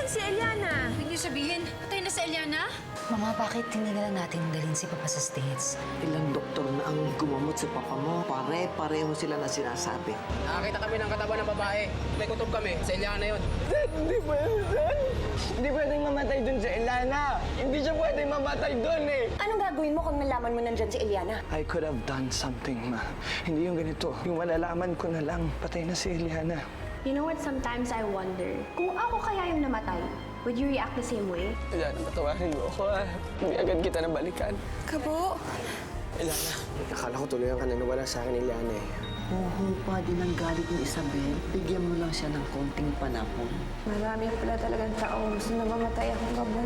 si Eliana? Huwag niyo sabihin, patay na si Eliana? Mama, bakit hindi na lang natin dalhin si Papa sa States? Ilang doktor na ang gumamot sa papa mo. Pare-pareho sila na sinasabi. Nakakita kami ng katawan ng babae. May kutob kami. Sa Eliana yun. Hindi pwede, Dad. Hindi pwedeng mamatay dun si Eliana. Hindi siya pwedeng mamatay dun eh. Anong gagawin mo kung nalaman mo nandyan si Eliana? I could have done something, Ma. Hindi yung ganito. Yung malalaman ko na lang, patay na si Eliana. You know what, sometimes I wonder, kung ako kaya yung namatay, would you react the same way? Eliana, patawarin mo ako, ha? Hindi agad kita nabalikan. Kabo. Eliana, akala ko tuloy ang kananiwala sa akin, Eliana eh. Huhupa din ang galit ni Isabel. Bigyan mo lang siya ng konting panahon. Marami pala talagang tao gusto na mamatay akong Gabo.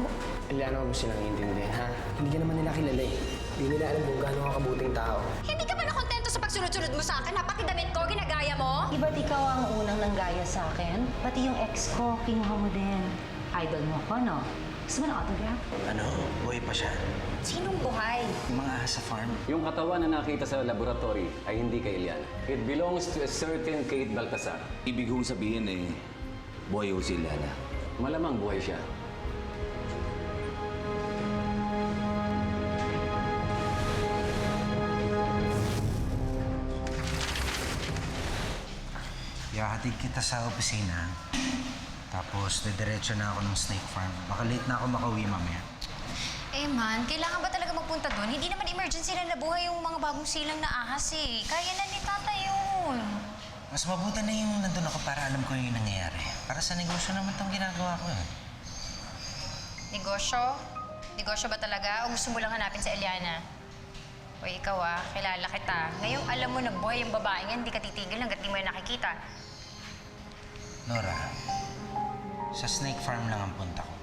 Eliana, huwag mo silang intindihin, ha? Hindi ka naman nila kilala eh. Hindi nila alam kung gaano ka kabuting tao. Hindi ka ba nakontento sa pagsunod-sunod mo sa akin? Pati damit ko, ginagaya mo? Di ba't ikaw ang unang nanggaya sa akin? Pati yung ex ko, kinuha mo din. Idol mo ko, no? Gusto mo ng autograph? Ano? Buhay pa siya? Sinong buhay? Yung mga ahas sa farm? Yung katawan na nakita sa laboratory ay hindi kay Eliana. It belongs to a certain Kate Baltasar. Ibig kong sabihin eh, buhay ho si Eliana. Malamang buhay siya. Ihahatid kita sa opisina. Tapos, didiretso na ako ng snake farm. Baka late na ako makauwi mamaya. Eh man, kailangan ba talaga magpunta doon? Hindi naman emergency na nabuhay yung mga bagong silang na ahas eh. Kaya na ni Tata yun. Mas mabuti na yung nandun ako para alam ko yung nangyayari. Para sa negosyo naman itong ginagawa ko eh. Negosyo? Negosyo ba talaga? O gusto mo lang hanapin sa Eliana? O ikaw kilala kita. Ngayong alam mo na buhay yung babaeng yan, hindi ka titigil hanggat di mo yan nakikita. Nora, sa snake farm lang ang punta ko.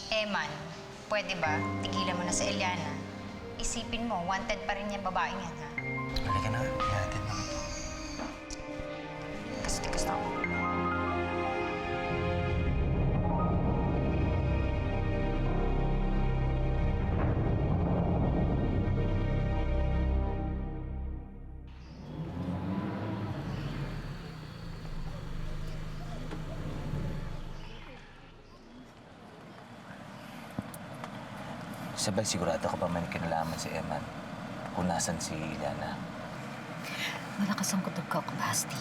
Eh man, pwede ba? Tigilan mo na si Eliana. Isipin mo, wanted pa rin yan babaeng yan, ha? Halika na, ihahatid na kita. Tikas na ako. Isabel, sigurado ka ba may kinalaman si Eman? Kung nasan si Eliana? Malakas ang kutob ka, Basti.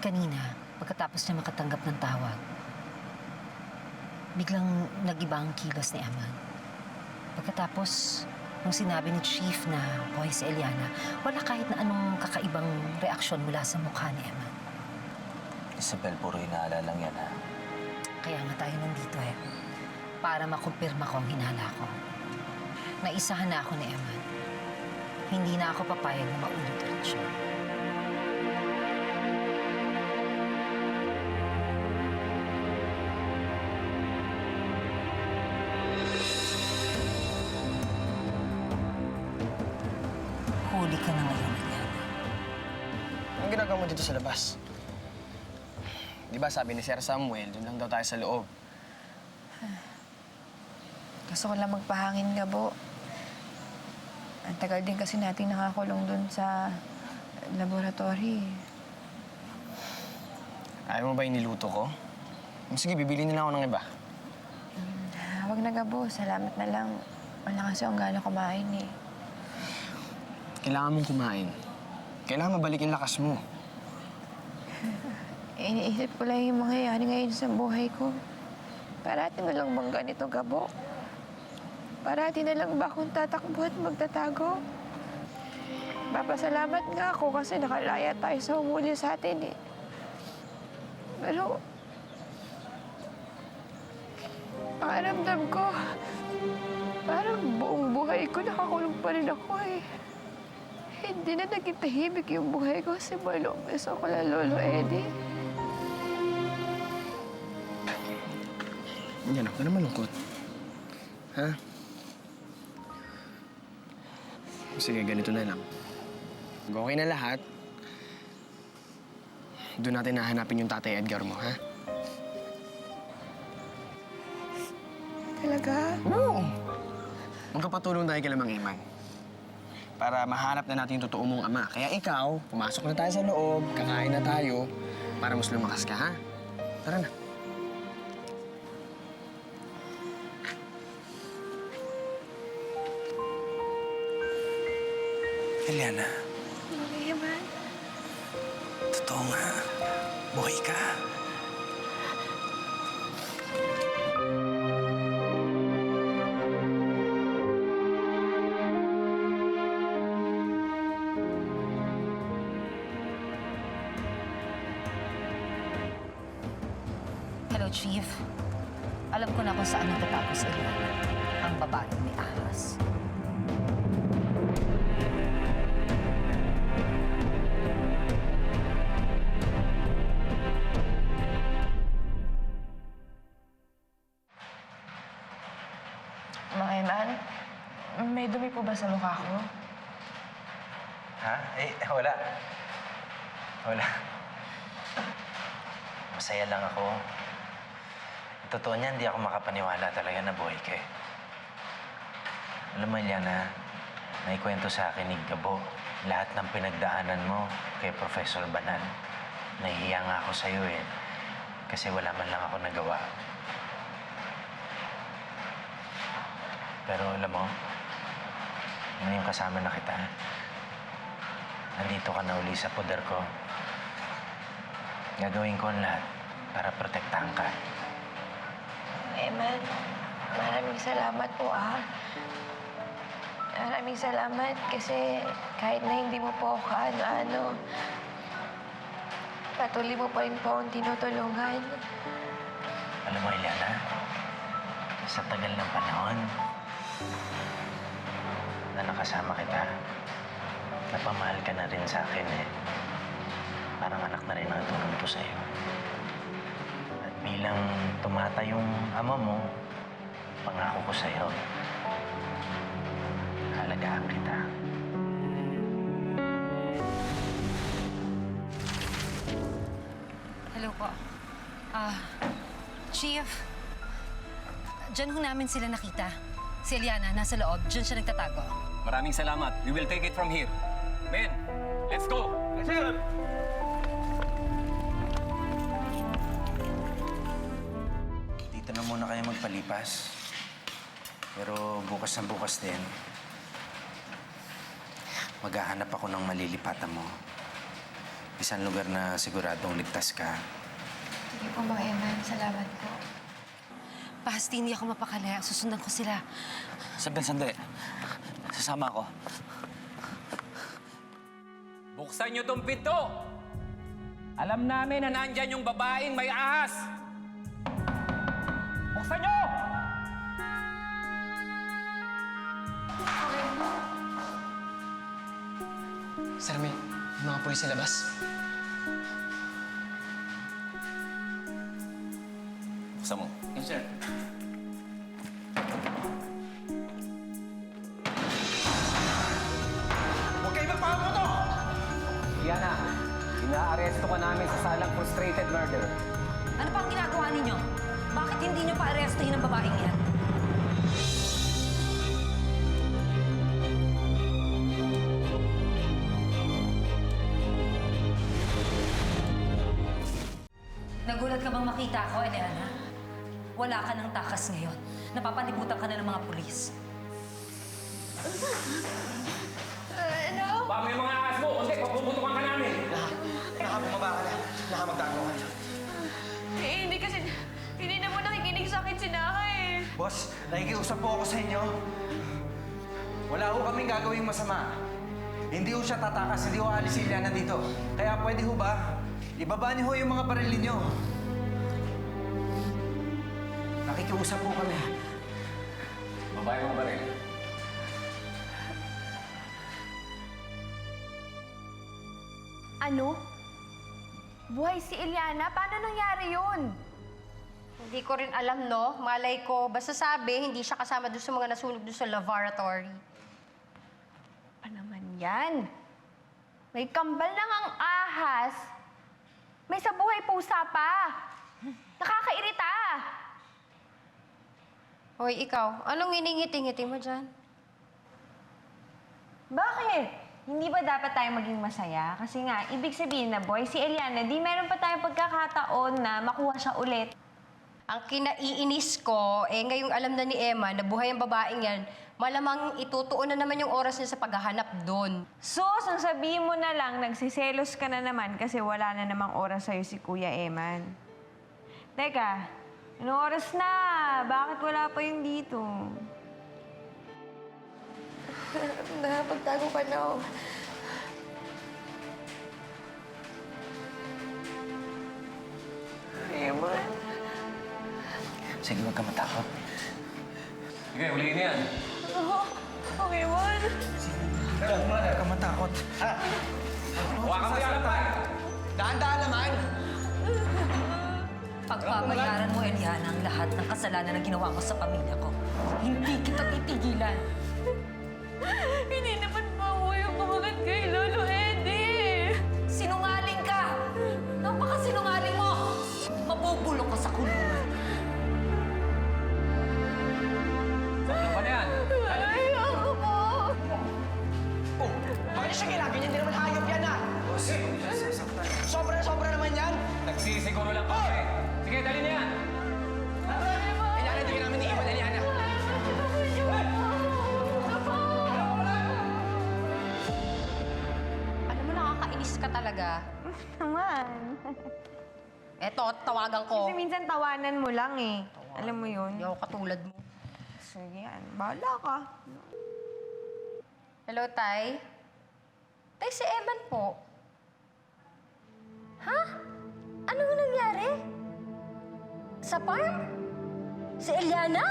Kanina, pagkatapos niya makatanggap ng tawag, biglang nag-iba ang kilos ni Eman. Pagkatapos, nung sinabi ni Chief na buhay si Eliana, wala kahit na anong kakaibang reaksyon mula sa mukha ni Eman. Isabel, puro hinala lang yan, ha? Kaya nga tayo nandito eh. Para makumpirma ko ang hinala ko. Naisahan na ako ni Eman. Hindi na ako papayag na maulot ulit siya. Huli ka na ngayon, Eliana. Anong ginagawa mo dito sa labas? Di ba sabi ni Sir Samuel, doon lang daw tayo sa loob. Gusto ko lang magpahangin, Gabo. Ang tagal din kasi natin nakakulong dun sa laboratory. Ayaw mo ba yung niluto ko? Sige, bibili nila ako ng iba. Huwag na, Gabo. Salamat na lang. Wala kasi akong gana kumain eh. Kailangan mong kumain. Kailangan mabalik yung lakas mo. Iniisip ko lang yung mangyayari ngayon sa buhay ko. Parati na lang bang ganito, Gabo? Parati na lang ba akong tatakbo at magtatago? Papasalamat nga ako kasi nakalaya tayo sa humuli sa atin eh. Pero, pakiramdam ko, parang buong buhay ko nakakulong pa rin ako eh. Hindi na naging tahimik yung buhay ko kasi malumis ako na Lolo Eddie. Yan, ako na malungkot. Ha? Sige, ganito na lang. Pag okay na lahat, doon natin nahanapin yung Tatay Edgar mo, ha? Talaga? Oo! Magkapatulong tayo kay Mang Iman. Para mahanap na natin yung totoo mong ama. Kaya ikaw, pumasok na tayo sa loob, kakain na tayo, para mas lumakas ka, ha? Tara na. Eliana, Buhay, Eman. totoo nga. Buhay ka. Hello, Chief. Alam ko na kung saan nagtatago si Eliana. Ang babaeng may ahas. Mang Eman, may dumi po ba sa mukha ko? Ha? Wala. Wala. Masaya lang ako. Totoo niya, hindi ako makapaniwala talaga na buhay ka eh. Alam mo, Eliana, naikwento sa akin ni Gabo lahat ng pinagdaanan mo kay Professor Banan. Nahihiya nga ako sa'yo eh. Kasi wala man lang ako nagawa. Pero alam mo, ngayon kasama na kita. Nandito ka na uli sa poder ko. Gagawin ko ang lahat para protektahan ka. Eman, maraming salamat po Maraming salamat kasi kahit na hindi mo po ako kaano-ano, patuloy mo pa rin po akong tinutulungan. Alam mo, Eliana, sa tagal ng panahon na nakasama kita, napamahal ka na rin sa akin eh. Parang anak na rin ang tulong ko sa'yo. At bilang tumata yung ama mo, pangako ko sa'yo, halagaan kita. Hello po. Chief, dyan ho namin sila nakita. Si Eliana, nasa loob. Dyan siya nagtatago. Maraming salamat. We will take it from here. Men, let's go! Yes, sir! Dito na muna kayo magpalipas. Pero bukas na bukas din, maghahanap ako ng malilipatan mo. Isang lugar na siguradong ligtas ka. Sige po, Mang Eman. Salamat po. Basti, hindi ako mapakali. Susundan ko sila. Sandali. Sasama ako. Buksan niyo tong pinto! Alam namin na nandyan yung babaeng may ahas! Buksan niyo! Sir, may mga pulis sa labas. Buksan mo. Yes, sir. Huwag kayo magpakamoto! Diana, inaaresto ka namin sa salang frustrated murder. Ano pa ang ginagawa ninyo? Bakit hindi nyo pa arestuhin ang babaeng yan? Nagulat ka bang makita ako, Eliana? Wala ka ng takas ngayon. Napapalibutan ka na ng mga pulis. Baka may mga ahas mo! Hindi, papuputukan ka namin! Nakabumaba ka na. Nakamagtago ka na. Hindi kasi, hindi na mo nakikinig sa akin si Naka eh. Boss, nakikiusap po ako sa inyo. Wala ho kaming gagawing masama. Hindi ho siya tatakas, hindi ho alis si Eliana dito. Kaya pwede ho ba, ibaba niyo ho yung mga baril ninyo. Nakikiusap po kami. Babae mo ba rin? Ano? Buhay si Eliana? Paano nangyari yun? Hindi ko rin alam, no? Malay ko. Basta sabi, hindi siya kasama doon sa mga nasunog doon sa laboratory. Pa naman yan? May kambal lang ang ahas. May sa buhay pusa pa. Nakakairita. Hoy, ikaw, anong iningiti-ngiti mo dyan? Bakit? Hindi ba dapat tayo maging masaya? Kasi nga, ibig sabihin na boy, si Eliana, di meron pa tayong pagkakataon na makuha siya ulit. Ang kinaiinis ko, ngayong alam na ni Emma na buhay ang babaeng yan, malamang itutuon na naman yung oras niya sa paghahanap doon. Sus, ang sabihin mo na lang, nagsiselos ka na naman kasi wala na namang oras sa'yo si Kuya Eman. Teka, anong oras na? Bakit wala pa yung dito? Pagtago ka na ako. Eman. Sige, huwag ka matakot. Sige, ulihin niyan. Okay, Eman. Huwag ka matakot. Huwakan mo yan, Pag! Daan-daan naman! Pagpapayaran mo, Eliana, ang lahat ng kasalanan na ginawa mo sa pamilya ko. Hindi kita titigilan. Hindi naman pa ako yung kumagat kay Lolo Eddie. Sinungaling ka! Napakasinungaling mo! Mabubulok ka sa kulungan. Ano ba na yan? Ayoko po. Oh, bakit siya ginagawa? Hindi naman hayop yan, ah! Sobra-sobra naman yan! Nagsisiguro lang kami. Sige, dali na yan. Eliana, hindi ka namin iiwan, Eliana. Alam mo, nakakainis ka talaga. Naman. Eto, tawagan ko. Kasi minsan tawanan mo lang eh. Alam mo yun? Hindi ako katulad mo. Sige yan. Bahala ka. Hello, Tay? Tay, si Eman po. Ha? Anong nangyari? Sa farm? Si Eliana?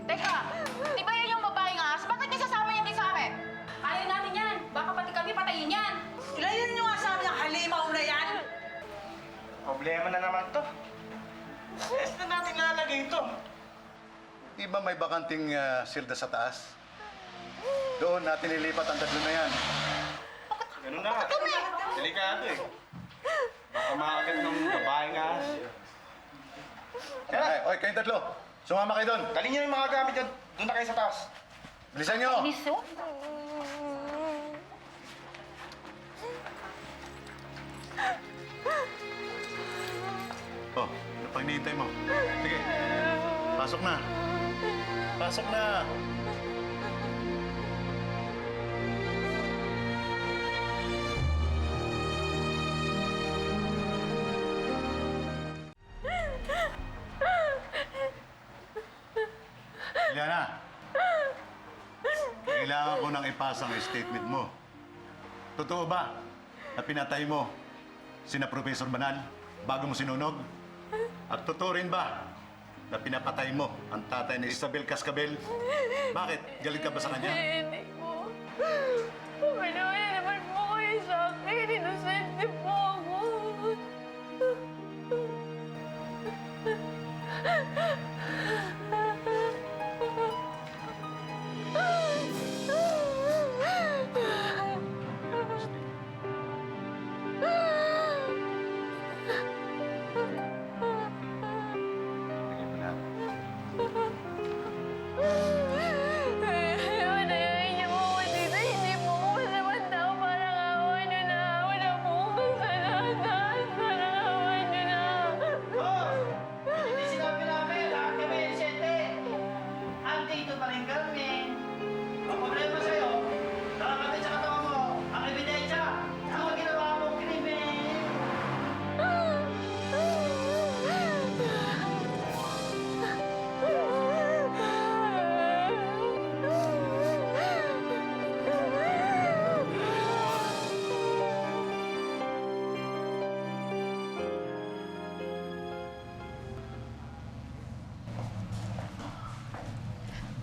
Teka, di ba yan yung babaeng ahas? Bakit niya sasama yan din sa amin? Ayaw namin yan. Baka pati kami patayin yan. Ilayin niyo nga sa amin ang halimaw na yan! Problema na naman to. Saan na natin lalagay ito? Di ba may bakanting silda sa taas? Doon natin ilipat ang tatlo na yan. Ganun na nga. Delikado eh. Baka maaagad ng babaeng ahas. Ay, oy, kayong tatlo. Sumama kayo doon. Dali niyo yung mga gamit yan. Doon na kayo sa taas. Bilisan nyo! Oh, ano pang hinihintay mo? Sige, pasok na. Pasok na. Eliana, kailangan ko nang ipasa ang statement mo. Totoo ba na pinatay mo sina Professor Banal bago mo sinunog? At totoo rin ba na pinapatay mo ang tatay ni Isabel Cascabel? Bakit? Galit ka ba sa kanya? Hindi po. Pumanawa naman po kayo sa akin. Inosente po ako.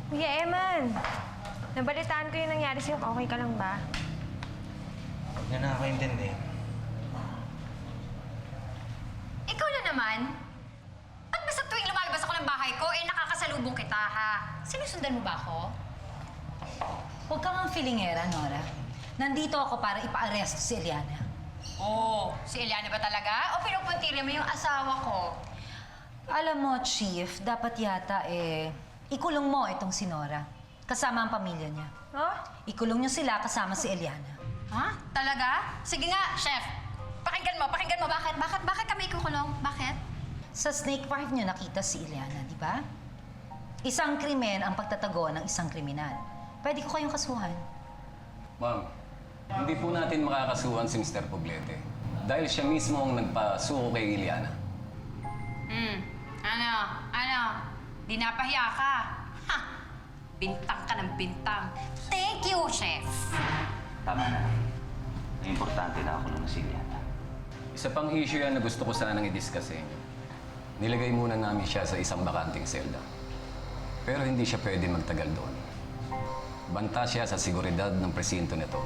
Kuya Eman, nabalitaan ko yung nangyari sa'yo. Okay ka lang ba? Huwag na nakakaintindi. Ikaw na naman? At basta tuwing lumalabas ako ng bahay ko, nakakasalubong kita, ha? Sinusundan mo ba ako? Huwag kang feelingera, Nora. Nandito ako para ipa-arresto si Eliana. Oh, si Eliana ba talaga? O pinupuntirya mo yung asawa ko? Alam mo, Chief, dapat yata ikulong mo itong si Nora. Kasama ang pamilya niya. Huh? Ikulong niyo sila kasama si Eliana. Ha? Talaga? Sige nga, chef. Pakinggan mo. Bakit kami ikukulong? Bakit? Sa snake park niyo nakita si Ileana, di ba? Isang krimen ang pagtatago ng isang kriminal. Pwede ko kayong kasuhan. Ma'am, hindi po natin makakasuhan si Mr. Poblete dahil siya mismo ang nagpasuko kay Ileana. Ano? Di napahiya ka. Ha! Bintang ka ng bintang. Thank you, chef. Tama na. Ang importante na ako ng si Ileana. Isa pang issue yan na gusto ko sanang i-discuss sa inyo. Nilagay muna namin siya sa isang bakanting selda. Pero hindi siya pwede magtagal doon. Banta siya sa seguridad ng presinto nito,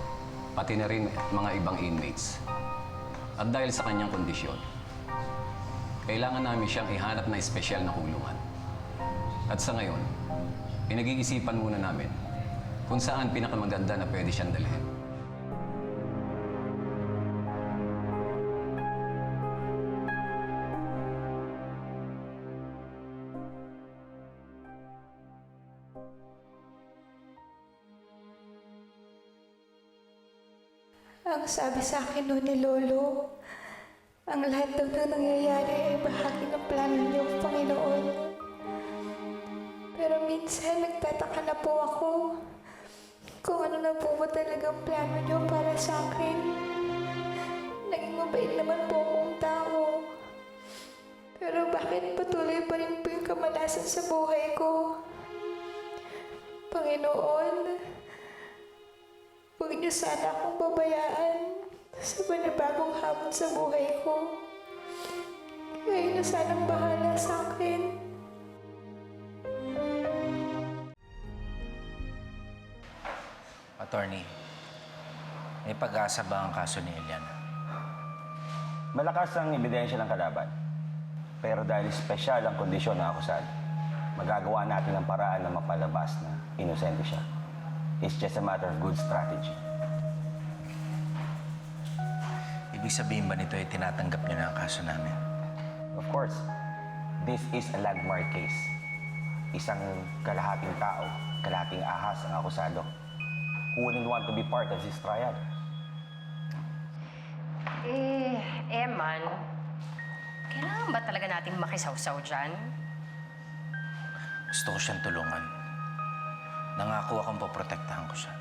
pati na rin mga ibang inmates. At dahil sa kanyang kondisyon, kailangan namin siyang ihanap na espesyal na kulungan. At sa ngayon, pinag-iisipan muna namin kung saan pinakamaganda na pwede siyang dalhin. Ang sabi sa akin noon ni Lolo, ang lahat daw na nangyayari ay bahagi ng plano niyo, Panginoon. Pero minsan nagtataka na po ako kung ano na po ba talagang plano niyo para sa akin. Naging mabait naman po akong tao. Pero bakit patuloy pa rin po yung kamalasan sa buhay ko? Panginoon, huwag niyo sana akong babayaan sa panibagong hamon sa buhay ko. Kayo na sanang bahala sa akin. Attorney, may pag-asa ba ang kaso ni Ileana? Malakas ang ebidensya ng kalaban. Pero dahil espesyal ang kondisyon ng akusado, magagawa natin ang paraan na mapalabas na inosente siya. It's just a matter of good strategy. Ibig sabihin ba nito ay tinatanggap niyo na ang kaso namin? Of course, this is a landmark case. Isang kalahating tao, kalahating ahas ang akusado. Who wouldn't want to be part of this trial? Eman, kailangan ba talaga natin makisawsaw dyan? Gusto ko siyang tulungan. Nangako akong poprotektahan ko siya.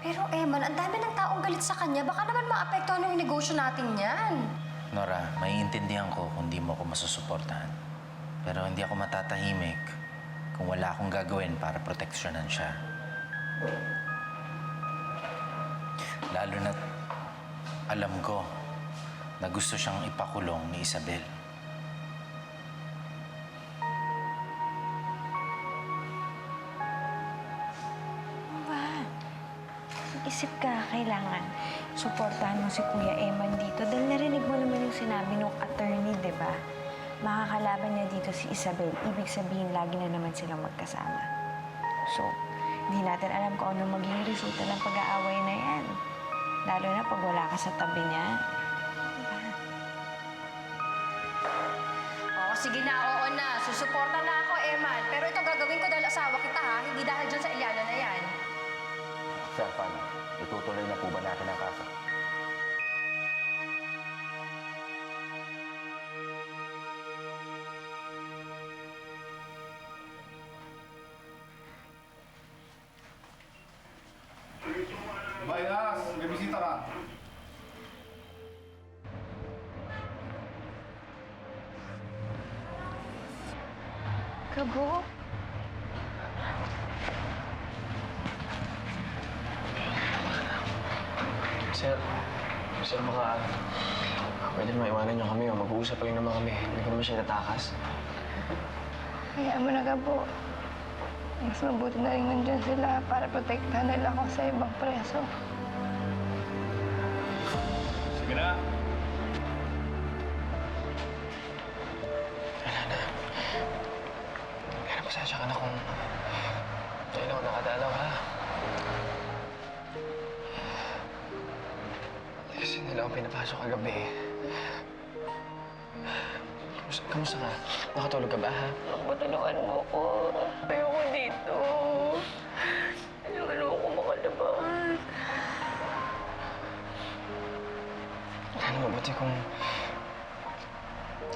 Pero Eman, ang dami ng taong galit sa kanya. Baka naman maapektuhan yung negosyo natin yan. Nora, maiintindihan ko kung di mo ako masusuportahan. Pero hindi ako matatahimik kung wala akong gagawin para proteksyonan siya. Lalo na't alam ko na gusto siyang ipakulong ni Isabel. Isip ka, kailangan suportahan mo si Kuya Eman dito dahil narinig mo naman yung sinabi ng attorney, di ba? Makakalaban niya dito si Isabel. Ibig sabihin, lagi na naman silang magkasama. So, hindi natin alam kung ano magiging resulta ng pag-aaway na yan. Lalo na pag wala ka sa tabi niya. Diba? Oo, sige na, oo na. Susuporta na ako, Eman. Pero ito gagawin ko dahil asawa kita, ha? Hindi dahil dyan sa Ileana na yan. Sir, paano? Itutuloy na po ba natin ang kaso? Bayas, may bisita ka. Gabo? Sir, baka pwede naman iwanan niyo kami o mag-uusap pa rin naman kami. Hindi ko naman siya natakas. Hayaan mo na, Gabo. Mas mabuti na rin nandyan sila para protektahan nila ako sa ibang preso. Sige na. Kaya pasensya ka na kung tayo na ako nakadalaw, ha? Kasi nila ako pinapasok kagabi. Kamusta ka? Nakatulog ka ba, ha? Matulungan mo ko. Ayoko dito. Ayoko makalabas. mabuti kung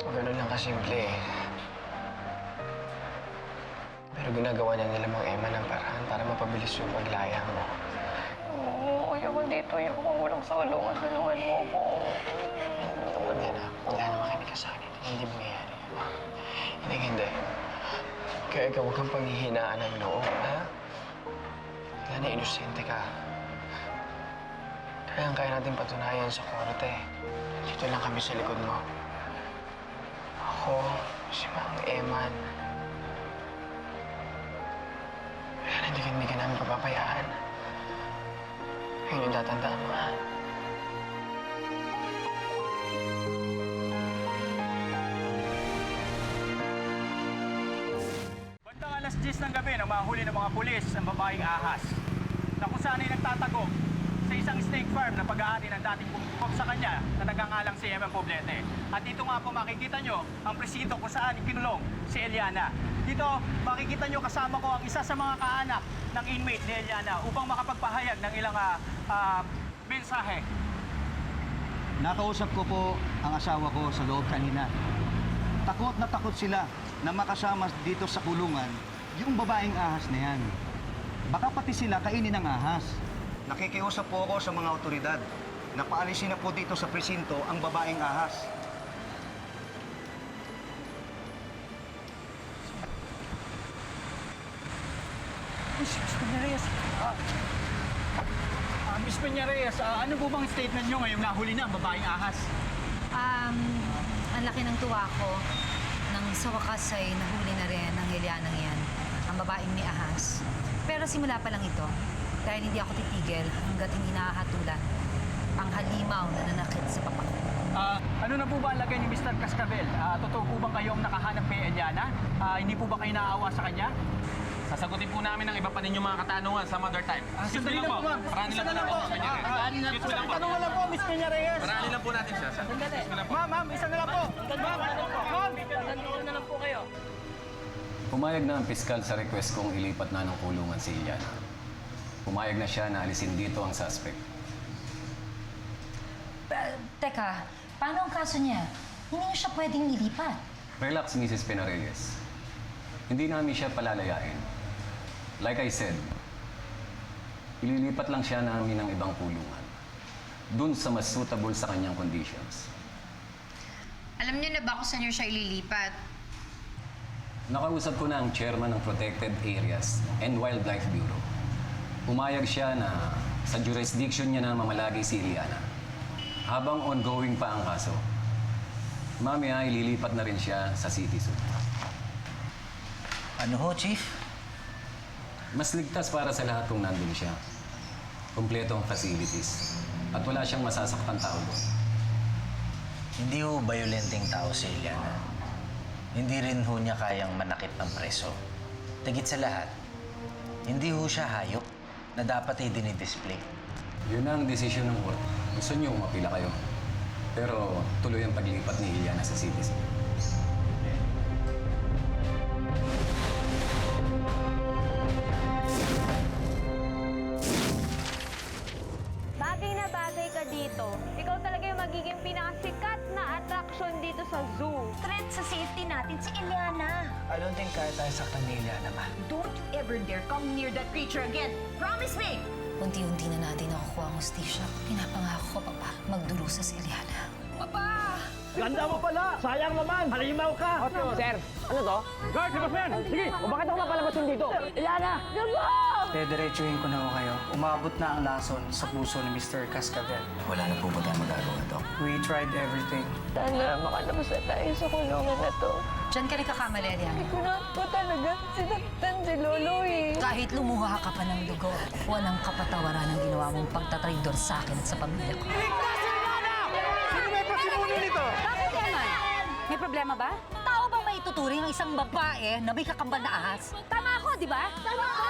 gano'n lang kasimple eh. Pero ginagawa na nila mga Emma ng paraan para mapabilis yung paglaya mo. Oo, ayoko dito. Ayoko magulang sa kulungan. Tulungan mo ako. Hindi na. Wala naman kami kasanin. Hindi mangyayari. Hindi. Kaya ikaw huwag kang panghihinaan ng loob, ha? Wala na, inosente ka. Kaya natin patunayan sa korte. Dito lang kami sa likod mo. Ako, si Mang Eman. Kaya hindi ka namin papapayaan. Yun yung tatandaan mo, ha? Bandang alas 10 ng gabi nang mahuli ng mga pulis ang babaeng ahas na kung saan ay nagtatago sa isang snake farm na pag-aari ng dating pumipok sa kanya na nagangalang si Eman Poblete. At dito nga po makikita nyo ang presinto kung saan kinulong si Eliana. Dito makikita nyo kasama ko ang isa sa mga kaanak ng inmate ni Eliana upang makapagpahayag ng ilang mensahe. Nakausap ko po ang asawa ko sa loob kanina. Takot na takot sila na makasama dito sa kulungan yung babaeng ahas na yan. Baka pati sila kainin ng ahas. Nakikiusap po ako sa mga otoridad na paalisin na po dito sa presinto ang babaeng ahas. Miss Peñarez, Miss Peñarez, ano po bang statement nyo ngayong nahuli na ang babaeng ahas? Ang laki ng tuwa ko nang sa wakas ay nahuli na rin ang Elianang yan, ang babaeng ni Ahas. Pero simula pa lang ito, dahil hindi ako titigil hanggat hindi nakahatulan ang halimaw na nanakit sa papa ko. Ano na po ba ang lagay ni Mr. Cascabel? Totoo po bang kayong nakahanap kay Eliana? Hindi po ba kayo naaawa sa kanya? Sasagutin po namin ang iba pa ninyong mga katanungan some other time. Sandali lang po, ma'am. Marami lang po. Tanungan lang po, Miss Peñarez. Marami lang po natin siya. Ma'am, isa na lang po. Ma'am, na lang po kayo. Pumayag na ang piskal sa request kong ilipat na ng kulungan si Eliana. Pumayag na siya na alisin dito ang suspect. Teka, paano ang kaso niya? Hindi niyo siya pwedeng ilipat. Relax, Mrs. Penareyes. Hindi namin siya palalayain. Like I said, ililipat lang siya namin ng ibang kulungan. Dun sa mas suitable sa kanyang conditions. Alam niyo na ba kung saan niyo siya ililipat? Nakausap ko na ang chairman ng Protected Areas and Wildlife Bureau. Umayag siya na sa jurisdiction niya na mamalagi si Eliana. Habang ongoing pa ang kaso, mamaya ililipat na rin siya sa City Zoo. Ano ho, Chief? Mas ligtas para sa lahat kung nandun siya. Kumpleto ang facilities. At wala siyang masasaktan tao doon. Hindi ho violenting tao si Eliana. Hindi rin ho niya kayang manakit ng preso. Tigit sa lahat, hindi ho siya hayop na dapat ay dinidisplay. Yun ang desisyon ng court. Gusto niyo umapila kayo. Pero tuloy ang paglipat ni Eliana sa City Zoo. Bagay na bagay ka dito. Ikaw talaga yung magiging pinakasikat na attraction dito sa zoo. Threat sa safety natin si Eliana. I don't think kaya tayo saktan ni Eliana, ma. Don't you ever dare come near that creature again. Promise me! Unti-unti na natin nakukuha ang hustisya. Pinapangako ko, Papa, magdurusa si Eliana. Papa! Ganda mo pala! Sayang naman! Halimaw ka! Sir, ano to? Guard, labas mo yan! Sige! O bakit ako mapalabas yun dito? Eliana! Dediretsuhin ko na ako kayo. Umabot na ang lason sa puso ni Mr. Cascabel. Wala na po ba tayong magagawa, Doc? We tried everything. Sana makalabas na tayo sa kulungan na to. Diyan ka nagkakamali, Eliana. Hindi ko na po talaga sinaktan si Lolo eh. Kahit lumuha ka pa ng dugo, walang kapatawaran ang ginawa mong pagtatraidor sa akin at sa pamilya ko. Sino may pasimuno nito? Bakit, Eman? May problema ba? Tao bang may tuturing ang isang babae na may kakambal na ahas? Tama ako, di ba? Tama ako!